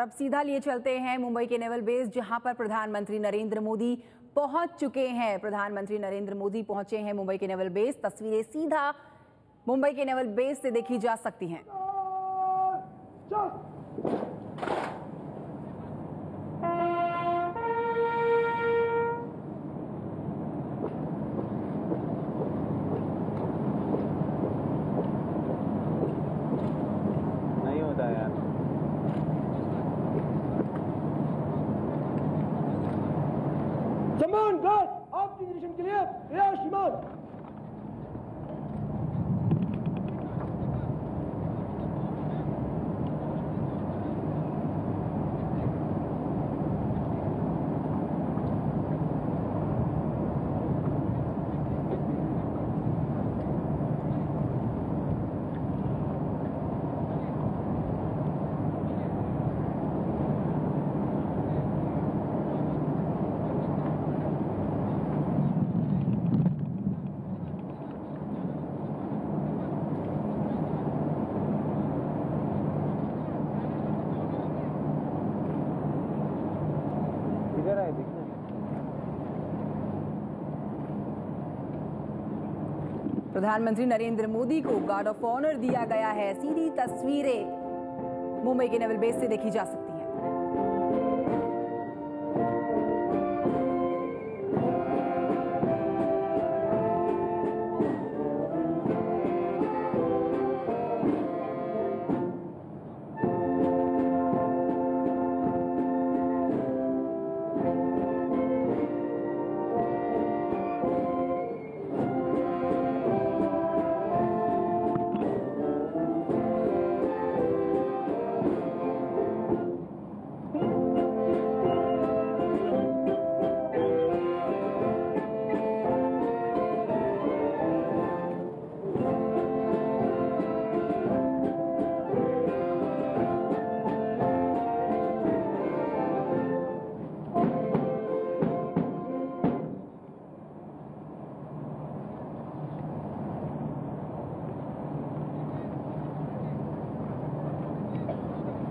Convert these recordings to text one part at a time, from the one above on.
अब सीधा लिए चलते हैं मुंबई के नेवल बेस, जहां पर प्रधानमंत्री नरेंद्र मोदी पहुंच चुके हैं। प्रधानमंत्री नरेंद्र मोदी पहुंचे हैं मुंबई के नेवल बेस। तस्वीरें सीधा मुंबई के नेवल बेस से देखी जा सकती हैं। नहीं होता यार। सम्मान गार्ड आपके निरीक्षण के लिए तैयार श्रीमान। प्रधानमंत्री नरेंद्र मोदी को गार्ड ऑफ ऑनर दिया गया है। सीधी तस्वीरें मुंबई के नेवल बेस से देखी जा सकती हैं।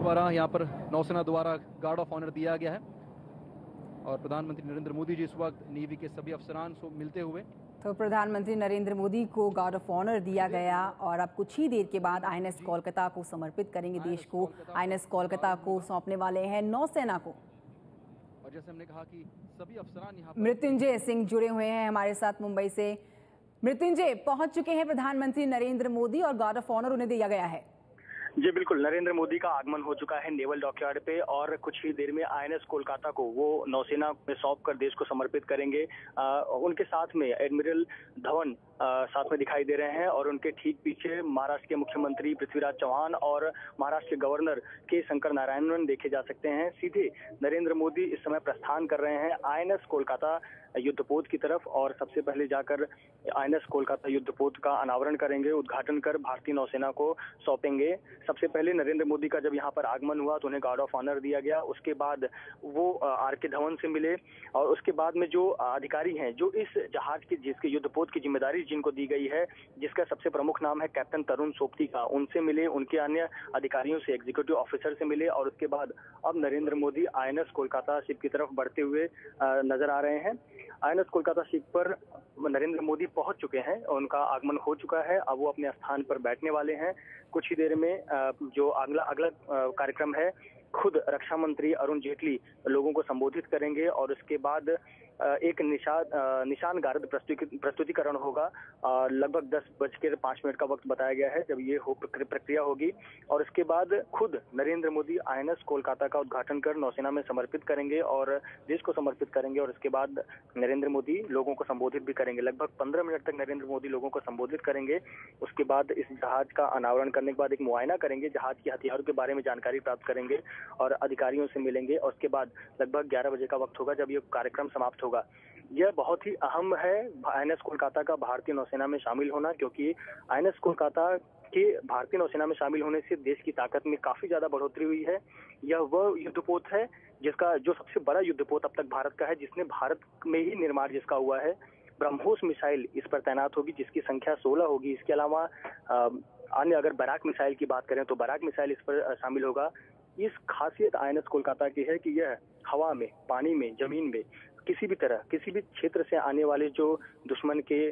द्वारा यहाँ पर नौसेना द्वारा गार्ड ऑफ ऑनर दिया गया है और प्रधानमंत्री नरेंद्र मोदी जी इस वक्त नेवी के सभी अफसरान से मिलते हुए। तो प्रधानमंत्री नरेंद्र मोदी को गार्ड ऑफ ऑनर दिया गया और अब कुछ ही देर के बाद आईएनएस कोलकाता को समर्पित करेंगे देश को। आईएनएस कोलकाता को सौंपने वाले हैं नौसेना को। और जैसे हमने कहा कि सभी अफसरान यहाँ मृत्युंजय सिंह जुड़े हुए हैं हमारे साथ मुंबई से। मृत्युंजय, पहुंच चुके हैं प्रधानमंत्री नरेंद्र मोदी और गार्ड ऑफ ऑनर उन्हें दिया गया है। जी बिल्कुल, नरेंद्र मोदी का आगमन हो चुका है नेवल डॉकयार्ड पे और कुछ ही देर में आईएनएस कोलकाता को वो नौसेना में सौंप कर देश को समर्पित करेंगे। उनके साथ में एडमिरल धवन साथ में दिखाई दे रहे हैं और उनके ठीक पीछे महाराष्ट्र के मुख्यमंत्री पृथ्वीराज चौहान और महाराष्ट्र के गवर्नर के शंकर नारायणन देखे जा सकते हैं। सीधे नरेंद्र मोदी इस समय प्रस्थान कर रहे हैं आईएनएस कोलकाता युद्धपोत की तरफ और सबसे पहले जाकर आईएनएस कोलकाता युद्धपोत का अनावरण करेंगे, उद्घाटन कर भारतीय नौसेना को सौंपेंगे। सबसे पहले नरेंद्र मोदी का जब यहाँ पर आगमन हुआ तो उन्हें गार्ड ऑफ ऑनर दिया गया। उसके बाद वो आर.के. धवन से मिले और उसके बाद में जो अधिकारी हैं जो इस जहाज की जिसके युद्धपोत की जिम्मेदारी जिनको दी गई है, जिसका सबसे प्रमुख नाम है कैप्टन तरुण सोपती का, उनसे मिले, उनके अन्य अधिकारियों से, एग्जीक्यूटिव ऑफिसर से मिले और उसके बाद अब नरेंद्र मोदी आईएनएस कोलकाता शिप की तरफ बढ़ते हुए नजर आ रहे हैं। आईएनएस कोलकाता शिप पर नरेंद्र मोदी पहुंच चुके हैं, उनका आगमन हो चुका है। अब वो अपने स्थान पर बैठने वाले हैं। कुछ ही देर में जो अगला कार्यक्रम है, खुद रक्षा मंत्री अरुण जेटली लोगों को संबोधित करेंगे और उसके बाद एक निशान गार्ड प्रस्तुतिकरण होगा। लगभग 10:05 का वक्त बताया गया है जब ये प्रक्रिया होगी और उसके बाद खुद नरेंद्र मोदी आईएनएस कोलकाता का उद्घाटन कर नौसेना में समर्पित करेंगे और देश को समर्पित करेंगे और उसके बाद नरेंद्र मोदी लोगों को संबोधित भी करेंगे। लगभग 15 मिनट तक नरेंद्र मोदी लोगों को संबोधित करेंगे। उसके बाद इस जहाज का अनावरण करने के बाद एक मुआयना करेंगे, जहाज के हथियारों के बारे में जानकारी प्राप्त करेंगे और अधिकारियों से मिलेंगे और उसके बाद लगभग 11 बजे का वक्त होगा जब ये कार्यक्रम समाप्त होगा। यह बहुत ही अहम है आईएनएस कोलकाता का भारतीय नौसेना में शामिल होना, क्योंकि आईएनएस कोलकाता के भारतीय नौसेना में शामिल होने से देश की ताकत में काफी ज्यादा बढ़ोतरी हुई है। यह वह युद्धपोत है जिसका जो सबसे बड़ा युद्धपोत अब तक भारत का है, जिसने भारत में ही निर्माण जिसका हुआ है। ब्रह्मोस मिसाइल इस पर तैनात होगी जिसकी संख्या 16 होगी। इसके अलावा अन्य अगर बराक मिसाइल की बात करें तो बराक मिसाइल इस पर शामिल होगा। इस खासियत INS कोलकाता की है कि यह हवा में, पानी में, जमीन में किसी भी तरह, किसी भी क्षेत्र से आने वाले जो दुश्मन के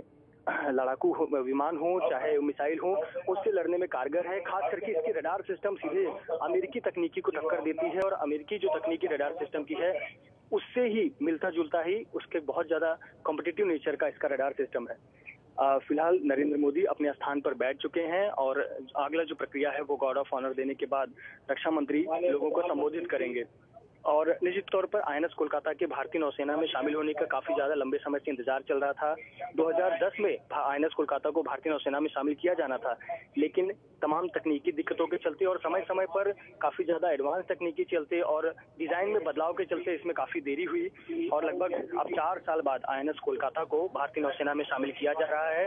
लड़ाकू विमान हो चाहे मिसाइल हो, उससे लड़ने में कारगर है। खास करके इसकी रडार सिस्टम सीधे अमेरिकी तकनीकी को टक्कर देती है और अमेरिकी जो तकनीकी रडार सिस्टम की है उससे ही मिलता जुलता ही उसके बहुत ज्यादा कॉम्पिटिटिव नेचर का इसका रडार सिस्टम है। फिलहाल नरेंद्र मोदी अपने स्थान पर बैठ चुके हैं और अगला जो प्रक्रिया है वो गार्ड ऑफ ऑनर देने के बाद रक्षा मंत्री लोगों को संबोधित करेंगे। और निश्चित तौर पर INS कोलकाता के भारतीय नौसेना में शामिल होने का काफी ज्यादा लंबे समय से इंतजार चल रहा था। 2010 में INS कोलकाता को भारतीय नौसेना में शामिल किया जाना था, लेकिन तमाम तकनीकी दिक्कतों के चलते और समय समय पर काफी ज्यादा एडवांस तकनीकी चलते और डिजाइन में बदलाव के चलते इसमें काफी देरी हुई और लगभग अब 4 साल बाद INS कोलकाता को भारतीय नौसेना में शामिल किया जा रहा है।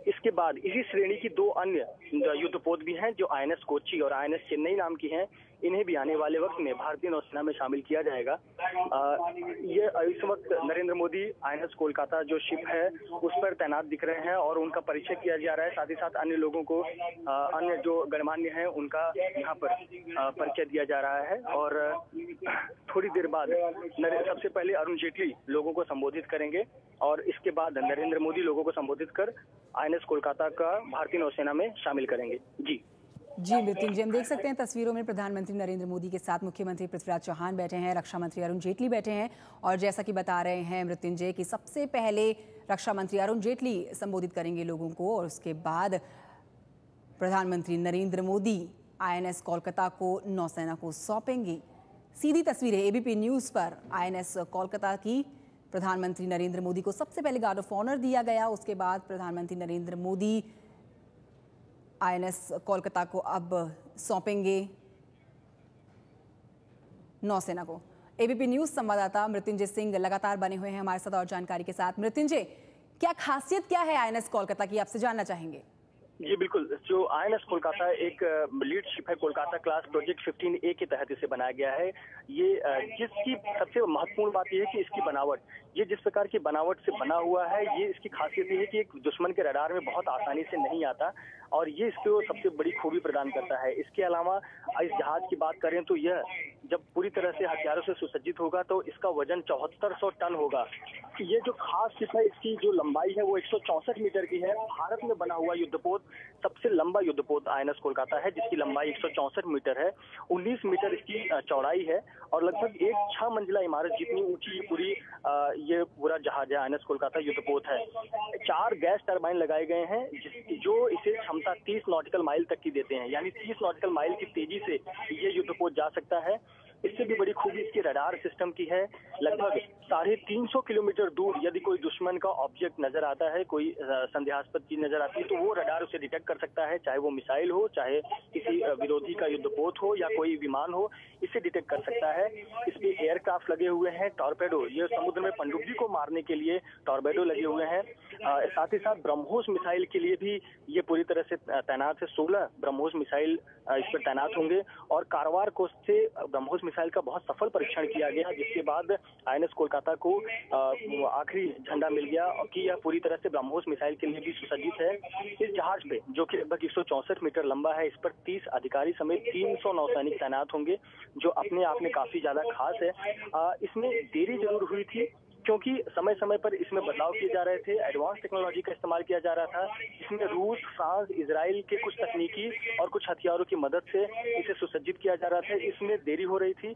इसके बाद इसी श्रेणी की 2 अन्य युद्धपोत भी हैं जो INS कोच्चि और INS चेन्नई नाम की हैं। इन्हें भी आने वाले वक्त में भारतीय नौसेना में शामिल किया जाएगा। ये इस वक्त नरेंद्र मोदी INS कोलकाता जो शिप है उस पर तैनात दिख रहे हैं और उनका परिचय किया जा रहा है। साथ ही साथ अन्य लोगों को, अन्य जो गणमान्य हैं उनका यहाँ पर परिचय दिया जा रहा है। और थोड़ी देर बाद सबसे पहले अरुण जेटली लोगों को संबोधित करेंगे और इसके बाद नरेंद्र मोदी लोगों को संबोधित कर INS कोलकाता का भारतीय नौसेना में शामिल करेंगे। जी मृत्युंजय, हम देख सकते हैं तस्वीरों में प्रधानमंत्री नरेंद्र मोदी के साथ मुख्यमंत्री पृथ्वीराज चौहान बैठे हैं, रक्षा मंत्री अरुण जेटली बैठे हैं और जैसा कि बता रहे हैं मृत्युंजय कि सबसे पहले रक्षा मंत्री अरुण जेटली संबोधित करेंगे लोगों को और उसके बाद प्रधानमंत्री नरेंद्र मोदी INS कोलकाता को नौसेना को सौंपेंगे। सीधी तस्वीरें ABP न्यूज़ पर INS कोलकाता की। प्रधानमंत्री नरेंद्र मोदी को सबसे पहले गार्ड ऑफ ऑनर दिया गया, उसके बाद प्रधानमंत्री नरेंद्र मोदी INS कोलकाता को अब सौंपेंगे नौसेना को। ABP न्यूज़ संवाददाता मृत्युंजय सिंह लगातार बने हुए हैं हमारे साथ और जानकारी के साथ। मृत्युंजय, क्या खासियत क्या है INS कोलकाता की, आपसे जानना चाहेंगे। जी बिल्कुल, जो INS कोलकाता एक लीड शिप है, कोलकाता क्लास प्रोजेक्ट 15A के तहत इसे बनाया गया है। ये जिसकी सबसे महत्वपूर्ण बात यह है कि इसकी बनावट, ये जिस प्रकार की बनावट से बना हुआ है, ये इसकी खासियत ये है कि एक दुश्मन के रडार में बहुत आसानी से नहीं आता और ये इसको सबसे बड़ी खूबी प्रदान करता है। इसके अलावा इस जहाज की बात करें तो यह जब पूरी तरह से हथियारों से सुसज्जित होगा तो इसका वजन 7400 टन होगा। ये जो खास शिप है, इसकी जो लंबाई है वो 164 मीटर की है। भारत में बना हुआ युद्धपोत सबसे लंबा युद्धपोत INS कोलकाता है जिसकी लंबाई 164 मीटर है, 19 मीटर इसकी चौड़ाई है और लगभग एक 6 मंजिला इमारत जितनी ऊंची ये पूरा जहाज है INS कोलकाता युद्धपोत है। 4 गैस टरबाइन लगाए गए हैं जो इसे क्षमता 30 नॉटिकल माइल तक की देते हैं, यानी 30 नॉटिकल माइल की तेजी से ये युद्धपोत जा सकता है। इससे भी बड़ी खूबी इसके रडार सिस्टम की है। लगभग 350 किलोमीटर दूर यदि कोई दुश्मन का ऑब्जेक्ट नजर आता है, कोई संदेहास्पद चीज नजर आती है तो वो रडार उसे डिटेक्ट कर सकता है, चाहे वो मिसाइल हो, चाहे किसी विरोधी का युद्धपोत हो या कोई विमान हो, इसे डिटेक्ट कर सकता है। इसमें एयरक्राफ्ट लगे हुए हैं, टॉर्पेडो, ये समुद्र में पनडुब्बी को मारने के लिए टॉर्पेडो लगे हुए हैं। साथ ही साथ ब्रह्मोस मिसाइल के लिए भी ये पूरी तरह से तैनात है। 16 ब्रह्मोस मिसाइल इस पर तैनात होंगे और कारवार कोस्ट से ब्रह्मोस मिसाइल का बहुत सफल परीक्षण किया गया, जिसके बाद INS कोलकाता को आखिरी झंडा मिल गया कि यह पूरी तरह से ब्रह्मोस मिसाइल के लिए भी सुसज्जित है। इस जहाज पे जो कि लगभग 164 मीटर लंबा है, इस पर 30 अधिकारी समेत 300 नौसैनिक तैनात होंगे, जो अपने आप में काफी ज्यादा खास है। इसमें देरी जरूर हुई थी क्योंकि समय समय पर इसमें बदलाव किए जा रहे थे, एडवांस टेक्नोलॉजी का इस्तेमाल किया जा रहा था। इसमें रूस, फ्रांस, इजराइल के कुछ तकनीकी और कुछ हथियारों की मदद से इसे सुसज्जित किया जा रहा था, इसमें देरी हो रही थी।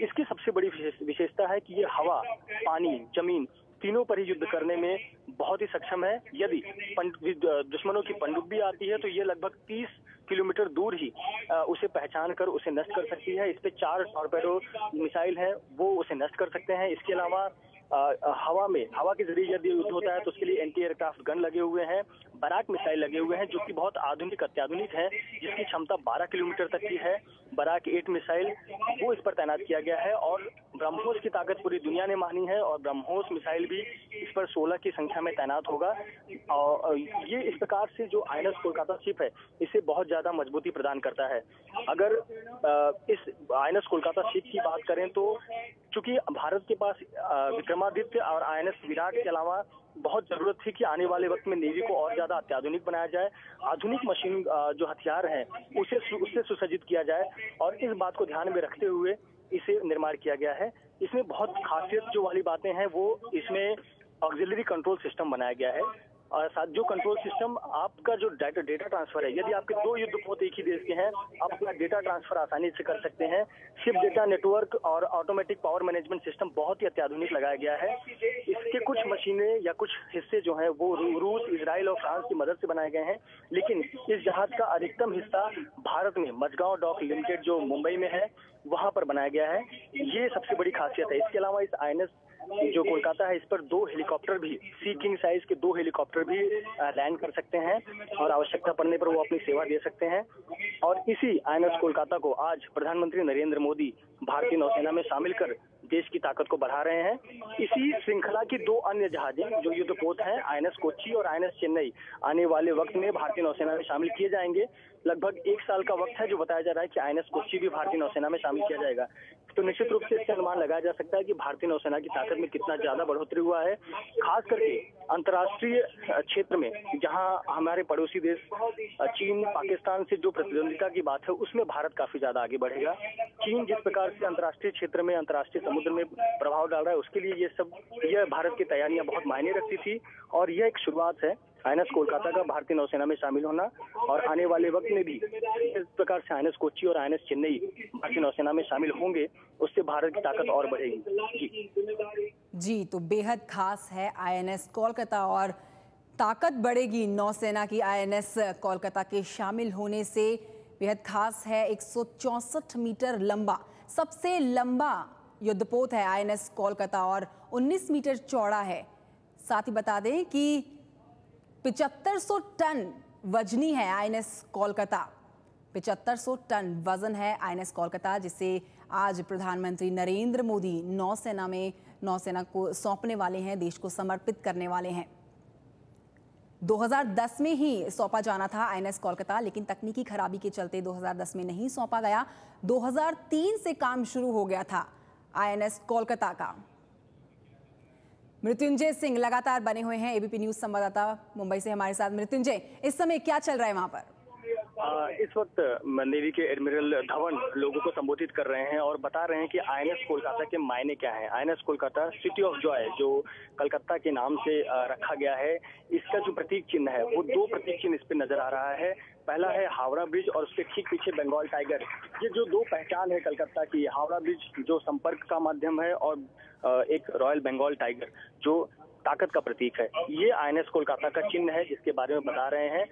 इसकी सबसे बड़ी विशेषता है कि ये हवा, पानी, जमीन तीनों पर ही युद्ध करने में बहुत ही सक्षम है। यदि दुश्मनों की पनडुब्बी आती है तो ये लगभग 30 किलोमीटर दूर ही उसे पहचान कर उसे नष्ट कर सकती है। इस पे 4 टॉर्पेडो मिसाइल है, वो उसे नष्ट कर सकते हैं। इसके अलावा हवा के जरिए यदि युद्ध होता है तो उसके लिए एंटी एयरक्राफ्ट गन लगे हुए हैं, बराक मिसाइल लगे हुए हैं जो कि बहुत अत्याधुनिक है, जिसकी क्षमता 12 किलोमीटर तक की है। बराक 8 मिसाइल वो इस पर तैनात किया गया है और ब्रह्मोस की ताकत पूरी दुनिया ने मानी है और ब्रह्मोस मिसाइल भी इस पर 16 की संख्या में तैनात होगा। और ये इस प्रकार से जो INS कोलकाता शिप है इसे बहुत ज्यादा मजबूती प्रदान करता है। अगर इस INS कोलकाता शिप की बात करें तो चूंकि भारत के पास विक्रमादित्य और आईएनएस विराट के अलावा बहुत जरूरत थी कि आने वाले वक्त में नेवी को और ज्यादा अत्याधुनिक बनाया जाए, आधुनिक मशीन जो हथियार हैं उससे सुसज्जित किया जाए, और इस बात को ध्यान में रखते हुए इसे निर्माण किया गया है। इसमें बहुत खासियत जो वाली बातें हैं वो इसमें ऑक्सिलरी कंट्रोल सिस्टम बनाया गया है, और साथ जो कंट्रोल सिस्टम आपका जो डेटा ट्रांसफर है, यदि आपके दो युद्धपोत एक ही देश के हैं, आप अपना डेटा ट्रांसफर आसानी से कर सकते हैं। शिप डेटा नेटवर्क और ऑटोमेटिक पावर मैनेजमेंट सिस्टम बहुत ही अत्याधुनिक लगाया गया है। इसके कुछ मशीनें या कुछ हिस्से जो हैं वो रूस, इजराइल और फ्रांस की मदद से बनाए गए हैं, लेकिन इस जहाज का अधिकतम हिस्सा भारत में मझगांव डॉक लिमिटेड जो मुंबई में है वहां पर बनाया गया है। ये सबसे बड़ी खासियत है। इसके अलावा इस आईएनएस जो कोलकाता है, इस पर 2 हेलीकॉप्टर भी, सी किंग साइज के 2 हेलीकॉप्टर भी लैंड कर सकते हैं और आवश्यकता पड़ने पर वो अपनी सेवा दे सकते हैं। और इसी आईएनएस कोलकाता को आज प्रधानमंत्री नरेंद्र मोदी भारतीय नौसेना में शामिल कर देश की ताकत को बढ़ा रहे हैं। इसी श्रृंखला की 2 अन्य जहाजें जो युद्धपोत हैं, आईएनएस कोच्चि और आईएनएस चेन्नई, आने वाले वक्त में भारतीय नौसेना में शामिल किए जाएंगे। लगभग 1 साल का वक्त है जो बताया जा रहा है कि आईएनएस कोच्चि भी भारतीय नौसेना में शामिल किया जाएगा। तो निश्चित रूप से इससे अनुमान लगाया जा सकता है कि भारतीय नौसेना की ताकत में कितना ज्यादा बढ़ोतरी हुआ है, खास करके अंतर्राष्ट्रीय क्षेत्र में, जहां हमारे पड़ोसी देश चीन, पाकिस्तान से जो प्रतिद्वंदिता की बात है उसमें भारत काफी ज्यादा आगे बढ़ेगा। चीन जिस प्रकार से अंतर्राष्ट्रीय क्षेत्र में, अंतर्राष्ट्रीय समुद्र में प्रभाव डाल रहा है, उसके लिए यह भारत की तैयारियां बहुत मायने रखती थी, और यह एक शुरुआत है आईएनएस कोलकाता का भारतीय नौसेना में शामिल होना। और आने वाले वक्त में भी इस प्रकार से आईएनएस कोच्चि और आईएनएस चेन्नई भारतीय नौसेना में शामिल होंगे, उससे भारत की ताकत और बढ़ेगी। जी, तो बेहद खास है आईएनएस कोलकाता और ताकत बढ़ेगी नौसेना की आईएनएस कोलकाता के शामिल होने से। बेहद खास है, 164 मीटर लंबा, सबसे लंबा युद्धपोत है आईएनएस कोलकाता और 19 मीटर चौड़ा है। साथ ही बता दें कि 7500 टन वजनी है आईएनएस कोलकाता। 7500 टन वजन है आईएनएस कोलकाता, जिसे आज प्रधानमंत्री नरेंद्र मोदी नौसेना को सौंपने वाले हैं, देश को समर्पित करने वाले हैं। 2010 में ही सौंपा जाना था आईएनएस कोलकाता, लेकिन तकनीकी खराबी के चलते 2010 में नहीं सौंपा गया। 2003 से काम शुरू हो गया था आईएनएस कोलकाता का। मृत्युंजय सिंह लगातार बने हुए हैं, एबीपी न्यूज संवाददाता मुंबई से हमारे साथ। मृत्युंजय, इस समय क्या चल रहा है वहां पर? इस वक्त नेवी के एडमिरल धवन लोगों को संबोधित कर रहे हैं और बता रहे हैं कि आईएनएस कोलकाता के मायने क्या है। INS Kolkata city of Joy, जो कलकत्ता के नाम से रखा गया है, इसका जो प्रतीक चिन्ह है वो 2 प्रतीक चिन्ह इस पे नजर आ रहा है। पहला है हावड़ा ब्रिज और उसके ठीक पीछे बंगाल टाइगर। ये जो 2 पहचान है कलकत्ता की, हावड़ा ब्रिज जो संपर्क का माध्यम है और एक रॉयल बंगाल टाइगर जो ताकत का प्रतीक है, ये आईएनएस कोलकाता का चिन्ह है जिसके बारे में बता रहे हैं।